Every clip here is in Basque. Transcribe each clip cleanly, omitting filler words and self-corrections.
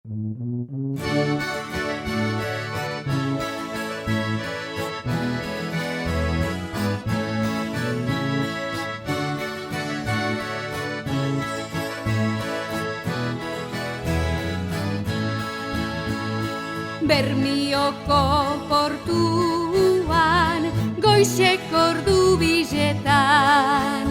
Bermioko portuan, goizeko ordu bisetan.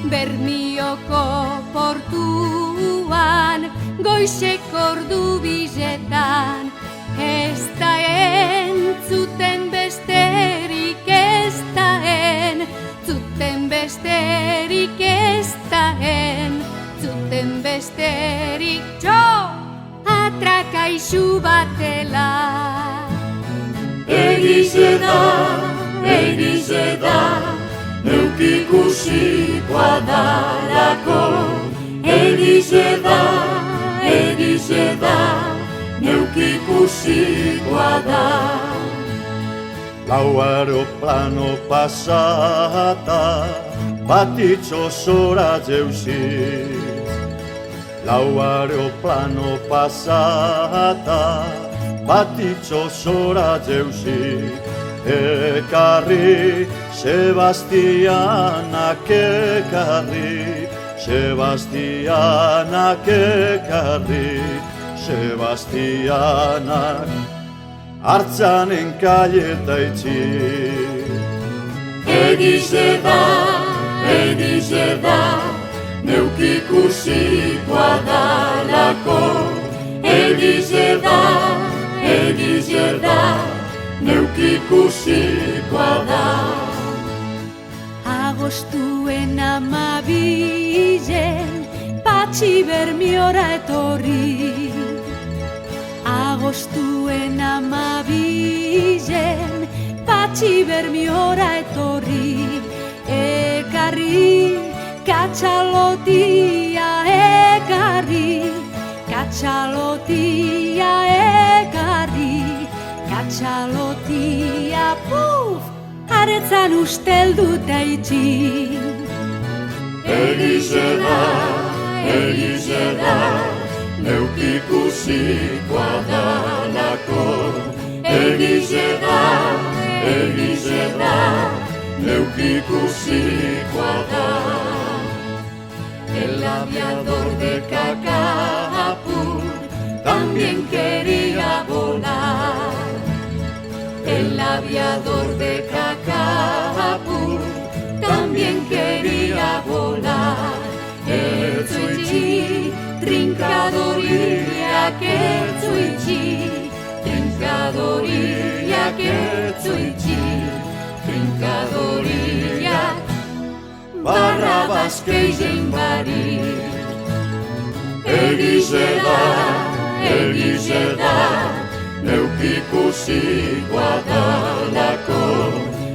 Bermioko portuan, goizeko ordu bisetan. Ez da entzuten besterik, ez da entzuten besterik, ez da entzuten besterik. Atrakaixu batela. Egize da, neuk ikusikoa dalako. Egize da, neuk ikusikoa da. Lau aeroplano pasata, bat itxosora jeuzi. Lau aeroplano pasata, bat itxosora jeuzi. Ekarri, Sebastianak ekarri, Sebastianak ekarri, Sebastianak hartzanen kaieta itxi. Egize da, neuk ikusikoa dalako. Egize da, neuk ikusikoa da. Agostuen 12 Patxi Bermiora etorri. Agostuen 12 Patxi Bermiora etorri. Ekarri katxalotia, ekarri katxalotia, ekarri katxalotia. Puf! Aretzan ustelduta itxi. Egize da, neuk ikusikoa dalako. Egize da, neuk ikusikoa da. El aviador de Cacapur también quería volar. El aviador de Cacapur también quería volar. Etzuitzi, trinkadoriak etzuitzi, trinkadoriak etzuitzi, trinkadoriak Barrabas keizen barik. Egize da, neuk ikusikoa dalako.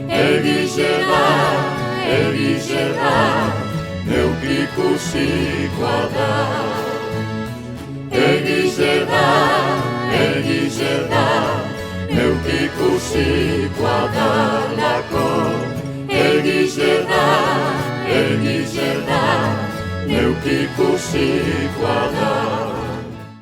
Egize da, neuk ikusikoa da. Egize da, neuk ikusikoa dalako. Egize da, neuk ikusikoa da.